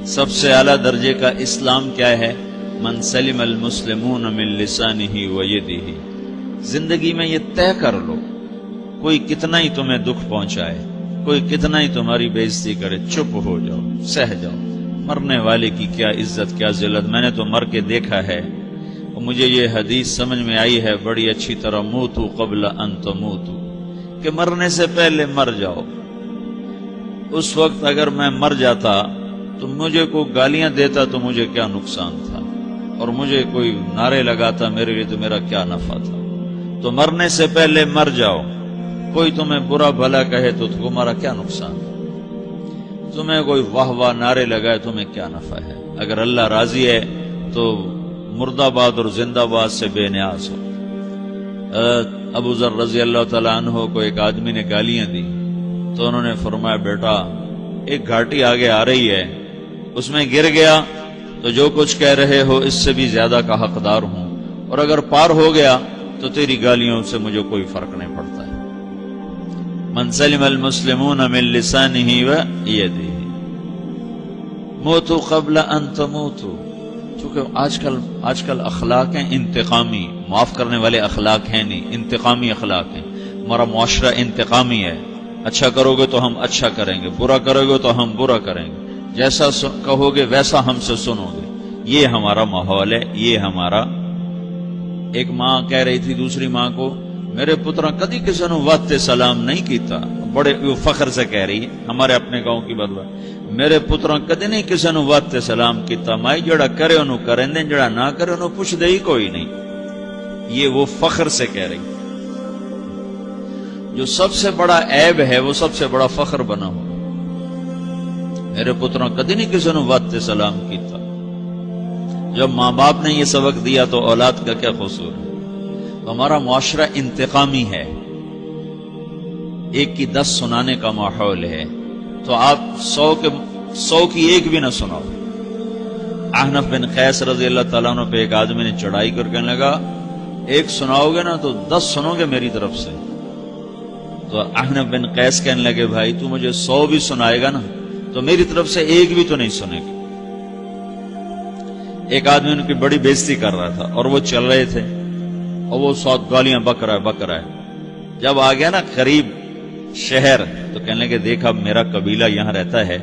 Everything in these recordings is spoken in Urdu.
سب سے اعلیٰ درجے کا اسلام کیا ہے؟ من سلم المسلمون من لسانہ و یدہ۔ زندگی میں یہ طے کر لو، کوئی کتنا ہی تمہیں دکھ پہنچائے، کوئی کتنا ہی تمہاری بےعزتی کرے، چپ ہو جاؤ، سہ جاؤ۔ مرنے والے کی کیا عزت، کیا ذلت، میں نے تو مر کے دیکھا ہے، اور مجھے یہ حدیث سمجھ میں آئی ہے بڑی اچھی طرح، موتو قبل ان تموتو، کہ مرنے سے پہلے مر جاؤ۔ اس وقت اگر میں مر جاتا تو مجھے کوئی گالیاں دیتا تو مجھے کیا نقصان تھا، اور مجھے کوئی نعرے لگاتا میرے لیے تو میرا کیا نفع تھا۔ تو مرنے سے پہلے مر جاؤ، کوئی تمہیں برا بھلا کہے تو تمہارا کیا نقصان، تمہیں کوئی واہ واہ نعرے لگائے تمہیں کیا نفع ہے۔ اگر اللہ راضی ہے تو مرد آباد اور زندہ باد سے بے نیاز ہو۔ ابو ذر رضی اللہ تعالیٰ عنہ کو ایک آدمی نے گالیاں دی تو انہوں نے فرمایا، بیٹا ایک گھاٹی آگے آ رہی ہے، اس میں گر گیا تو جو کچھ کہہ رہے ہو اس سے بھی زیادہ کا حقدار ہوں، اور اگر پار ہو گیا تو تیری گالیوں سے مجھے کوئی فرق نہیں پڑتا ہے۔ من سلم المسلمون من لسانہ و یدہ موتوا قبل ان تموتوا۔ چونکہ آج کل اخلاق ہیں انتقامی، معاف کرنے والے اخلاق ہیں نہیں، انتقامی اخلاق ہیں۔ ہمارا معاشرہ انتقامی ہے، اچھا کرو گے تو ہم اچھا کریں گے، برا کرو گے تو ہم برا کریں گے، جیسا کہو گے ویسا ہم سے سنو گے۔ یہ ہمارا ماحول ہے، یہ ہمارا۔ ایک ماں کہہ رہی تھی دوسری ماں کو، میرے پترا کدی کسی نے واسطے سلام نہیں کیتا، بڑے فخر سے کہہ رہی ہے، ہمارے اپنے گاؤں کی بات، میرے پترا کدی نہیں کسی نے واسطے سلام کیتا، مائی جڑا کرے انہوں کریں دیں، جڑا نہ کرے انہوں پوچھ دے ہی کوئی نہیں۔ یہ وہ فخر سے کہہ رہی، جو سب سے بڑا عیب ہے وہ سب سے بڑا فخر بنا ہوا۔ میرے پترا کدی نہیں کسی نے واسطے سلام کیتا۔ جب ماں باپ نے یہ سبق دیا تو اولاد کا کیا قصور ہے؟ ہمارا معاشرہ انتقامی ہے، ایک کی 10 سنانے کا ماحول ہے، تو آپ 100 کی ایک بھی نہ سناؤ۔ احنف بن قیس رضی اللہ تعالیٰ عنہ پہ ایک آدمی نے چڑھائی کر کہنے لگا، ایک سناؤ گے نا تو 10 سنو گے میری طرف سے۔ تو احنف بن قیس کہنے لگے، بھائی تو مجھے 100 بھی سنائے گا نا تو میری طرف سے ایک بھی تو نہیں سنے گا۔ ایک آدمی ان کی بڑی بےزتی کر رہا تھا اور وہ چل رہے تھے، اور وہ 100 گالیاں بک رہا ہے۔ جب آ گیا نا قریب شہر تو کہنے لگے، دیکھ اب میرا قبیلہ یہاں رہتا ہے،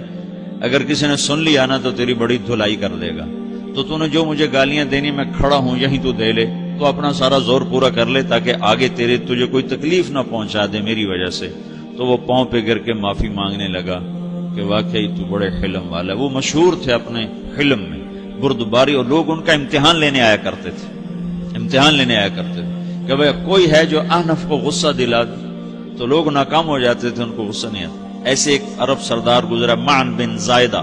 اگر کسی نے سن لیا نا تو تیری بڑی دھلائی کر دے گا، تو نے جو مجھے گالیاں دینی میں کھڑا ہوں یہیں تو دے لے، تو اپنا سارا زور پورا کر لے تاکہ آگے تجھے کوئی تکلیف نہ پہنچا دے میری وجہ سے۔ تو وہ پاؤں پہ گر کے معافی مانگنے لگا کہ واقعی تو بڑے حلم والا ہے۔ وہ مشہور تھے اپنے حلم میں، بردباری، اور لوگ ان کا امتحان لینے آیا کرتے تھے، کہ بھئی کوئی ہے جو احنف کو غصہ دلا دے، تو لوگ ناکام ہو جاتے تھے، ان کو غصہ نہیں آتا۔ ایسے ایک عرب سردار گزرا، معن بن زائدہ،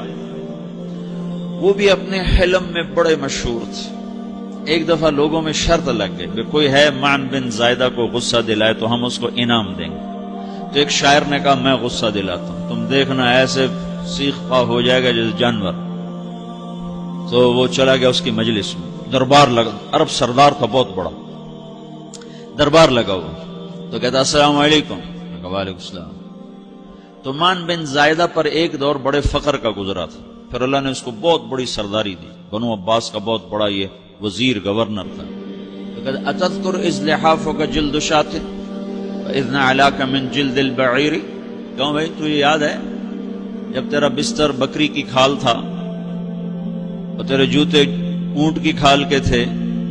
وہ بھی اپنے حلم میں بڑے مشہور تھے۔ ایک دفعہ لوگوں میں شرط لگ گئی کہ کوئی ہے معن بن زائدہ کو غصہ دلائے تو ہم اس کو انعام دیں گے۔ تو ایک شاعر نے کہا، میں غصہ دلاتا ہوں، تم دیکھنا ایسے سیخ پا ہو جائے گا جیسے جانور۔ تو وہ چلا گیا اس کی مجلس میں، دربار لگا، عرب سردار تھا بہت بڑا، دربار لگا ہوا، تو کہتا السلام علیکم، وعلیکم السلام۔ تو معن بن زائدہ پر ایک دور بڑے فقر کا گزرا تھا، پھر اللہ نے اس کو بہت بڑی سرداری دی، بنو عباس کا بہت بڑا یہ وزیر گورنر تھا۔ تو کہتا اتذکر اذ لحافک جلد شاۃ واذ نعلاک من جلد البعیر، کہوں بھائی تجھے یاد ہے جب تیرا بستر بکری کی کھال تھا اور تیرے جوتے اونٹ کی کھال کے تھے؟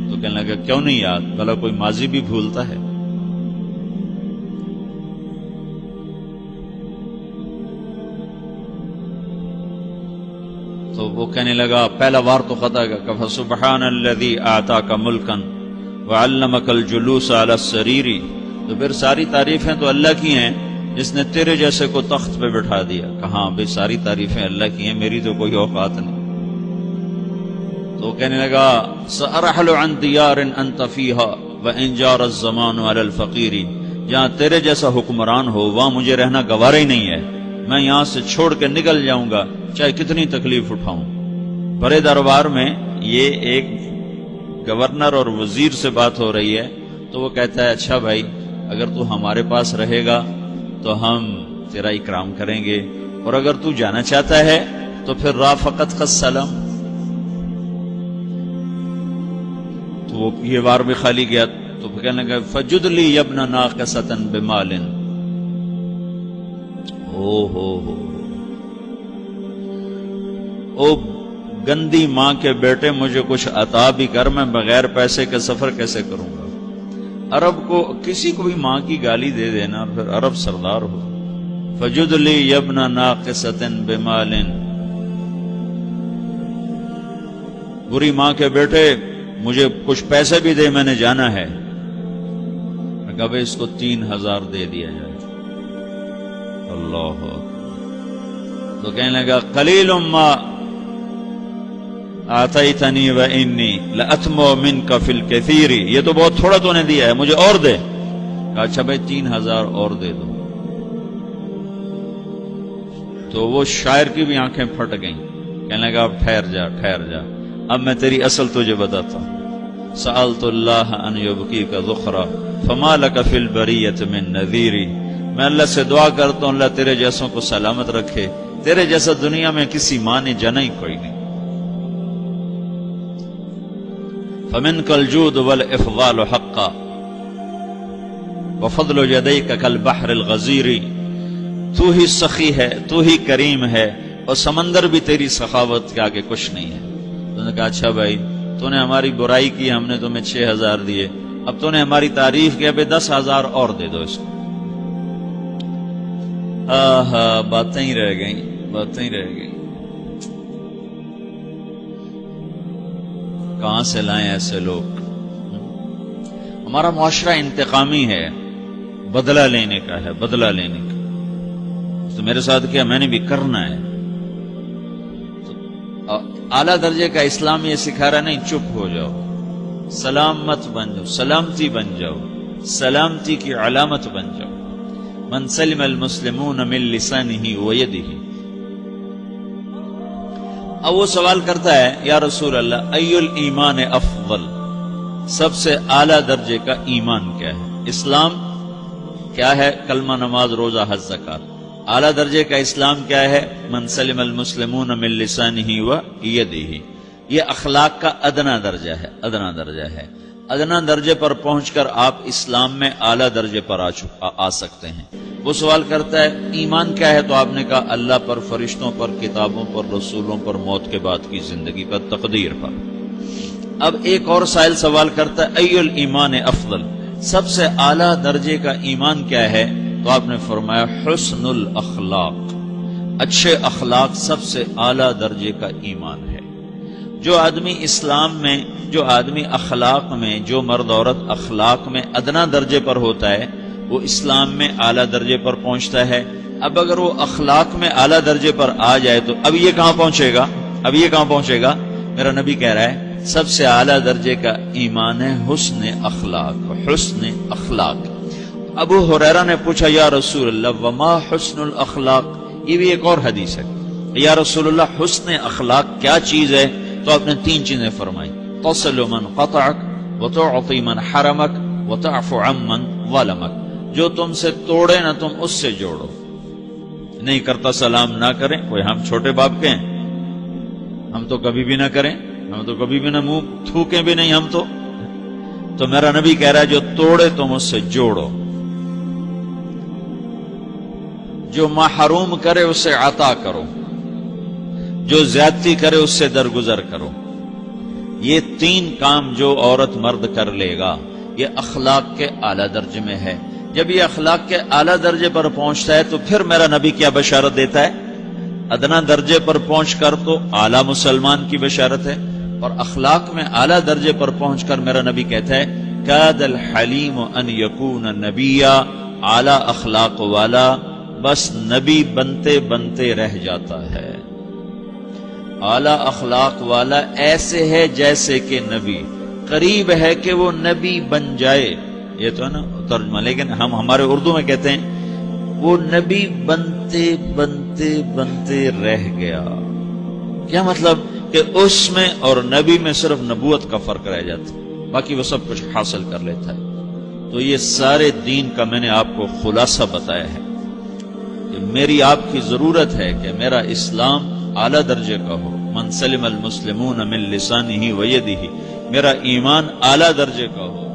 تو کہنے لگا کیوں نہیں یاد، بھلا کوئی ماضی بھی بھولتا ہے؟ تو وہ کہنے لگا، پہلا وار تو خطا گیا، کہ فسبحان الذی آتاک ملکا وعلمک الجلوس علی السریر۔ تو پھر ساری تعریفیں تو اللہ کی ہیں جس نے تیرے جیسے کو تخت پہ بٹھا دیا۔ کہاں بھئی ساری تعریفیں اللہ کی ہیں، میری تو کوئی اوقات نہیں۔ تو کہنے لگا، سأرحل عن دیار انت فیہا وان جار الزمان علی الفقیر، جہاں تیرے جیسا حکمران ہو وہاں مجھے رہنا گوارا ہی نہیں ہے، میں یہاں سے چھوڑ کے نکل جاؤں گا چاہے کتنی تکلیف اٹھاؤں۔ بڑے دربار میں یہ ایک گورنر اور وزیر سے بات ہو رہی ہے، تو وہ کہتا ہے اچھا بھائی اگر تو ہمارے پاس رہے گا تو ہم تیرا اکرام کریں گے، اور اگر تو جانا چاہتا ہے تو پھر رافقت کا سلام، تو وہ یہ وار بھی خالی گیا تو پھر کہنے لگا فجد لی یبن ناقصۃ بمال، او گندی ماں کے بیٹے مجھے کچھ عطا بھی کر، میں بغیر پیسے کے سفر کیسے کروں گا؟ عرب کو کسی کو بھی ماں کی گالی دے دینا پھر عرب سردار ہو. فجد لی یبن ناقصۃ بمال، بری ماں کے بیٹے مجھے کچھ پیسے بھی دے، میں نے جانا ہے. میں کہا بھائی اس کو 3000 دے دیا جائے. اللہ تو کہنے لگا قلیل ما آتیتنی و انی لأتمو منک فی الکثیر، یہ تو بہت تھوڑا تو نے دیا ہے، مجھے اور دے. کہا اچھا بھائی 3000 اور دے دو. تو وہ شاعر کی بھی آنکھیں پھٹ گئیں. کہنے لگا اب ٹھہر جا ٹھہر جا، اب میں تیری اصل تجھے بتاتا ہوں. سألت اللہ ان یبقیک ذخرا فما لک فی البریۃ من نذیر، میں اللہ سے دعا کرتا ہوں اللہ تیرے جیسوں کو سلامت رکھے، تیرے جیسا دنیا میں کسی ماں نے جنا ہی کوئی نہیں. فمنک الجود والافضال حقا وفضل یدیک کالبحر الغزیر، تو ہی سخی ہے، تو ہی کریم ہے، اور سمندر بھی تیری سخاوت کے آگے کچھ نہیں ہے. تو نے کہا اچھا بھائی تو نے ہماری برائی کی، ہم نے تمہیں 6000 دیے، اب تو نے ہماری تعریف کی، اب 10,000 اور دے دو اس کو. باتیں ہی رہ گئیں، باتیں ہی رہ گئیں. کہاں سے لائیں ایسے لوگ؟ ہمارا معاشرہ انتقامی ہے، بدلہ لینے کا ہے، بدلہ لینے کا. تو میرے ساتھ کیا میں نے بھی کرنا ہے. اعلیٰ درجے کا اسلام یہ سکھا رہا نہیں چپ ہو جاؤ، سلامت بن جاؤ، سلامتی بن جاؤ، سلامتی کی علامت بن جاؤ. من سلم المسلمون من لسانہ ویدہ. اب وہ سوال کرتا ہے یا رسول اللہ ای الایمان افضل، سب سے اعلیٰ درجے کا ایمان کیا ہے؟ اسلام کیا ہے؟ کلمہ، نماز، روزہ، حج، زکات. اعلیٰ درجے کا اسلام کیا ہے؟ من سلم المسلمون من لسانہ و یدہ. یہ اخلاق کا ادنا درجہ ہے، ادنا درجہ ہے. ادنا درجے پر پہنچ کر آپ اسلام میں اعلیٰ درجے پر آ سکتے ہیں. وہ سوال کرتا ہے ایمان کیا ہے؟ تو آپ نے کہا اللہ پر، فرشتوں پر، کتابوں پر، رسولوں پر، موت کے بعد کی زندگی پر، تقدیر پر. اب ایک اور سائل سوال کرتا ہے ای الایمان افضل، سب سے اعلیٰ درجے کا ایمان کیا ہے؟ تو آپ نے فرمایا حسن الاخلاق، اچھے اخلاق سب سے اعلیٰ درجے کا ایمان ہے. جو آدمی اسلام میں، جو آدمی اخلاق میں، جو مرد عورت اخلاق میں ادنا درجے پر ہوتا ہے وہ اسلام میں اعلیٰ درجے پر پہنچتا ہے. اب اگر وہ اخلاق میں اعلیٰ درجے پر آ جائے تو اب یہ کہاں پہنچے گا؟ اب یہ کہاں پہنچے گا؟ میرا نبی کہہ رہا ہے سب سے اعلیٰ درجے کا ایمان ہے حسن اخلاق، حسن اخلاق. ابو ہریرہ نے پوچھا یا رسول اللہ وما حسن الاخلاق، یہ بھی ایک اور حدیث ہے. یا رسول اللہ حسن اخلاق کیا چیز ہے؟ تو آپ نے 3 چیزیں فرمائی، تصل من قطعک وتعطی من حرمک وتعفو عمن ظلمک. جو تم سے توڑے نہ تم اس سے جوڑو. نہیں کرتا سلام نہ کریں، کوئی ہم چھوٹے باپ کے ہیں؟ ہم تو کبھی بھی نہ کریں، ہم تو کبھی بھی نہ منہ تھوکیں بھی نہیں ہم تو میرا نبی کہہ رہا ہے جو توڑے تم اس سے جوڑو، جو محروم کرے اس سے عطا کرو، جو زیادتی کرے اس سے درگزر کرو. یہ 3 کام جو عورت مرد کر لے گا یہ اخلاق کے اعلیٰ درجے میں ہے. جب یہ اخلاق کے اعلیٰ درجے پر پہنچتا ہے تو پھر میرا نبی کیا بشارت دیتا ہے؟ ادنا درجے پر پہنچ کر تو اعلیٰ مسلمان کی بشارت ہے، اور اخلاق میں اعلیٰ درجے پر پہنچ کر میرا نبی کہتا ہے کاد الحلیم ان یکون نبیا، اعلیٰ اخلاق والا بس نبی بنتے بنتے رہ جاتا ہے. اعلیٰ اخلاق والا ایسے ہے جیسے کہ نبی، قریب ہے کہ وہ نبی بن جائے. یہ تو ہے نا ترجمہ، لیکن ہم ہمارے اردو میں کہتے ہیں وہ نبی بنتے بنتے بنتے رہ گیا. کیا مطلب؟ کہ اس میں اور نبی میں صرف نبوت کا فرق رہ جاتا، باقی وہ سب کچھ حاصل کر لیتا ہے. تو یہ سارے دین کا میں نے آپ کو خلاصہ بتایا ہے کہ میری آپ کی ضرورت ہے کہ میرا اسلام اعلیٰ درجے کا ہو، من سلم المسلمون من لسانہ و یدہ، میرا ایمان اعلیٰ درجے کا ہو،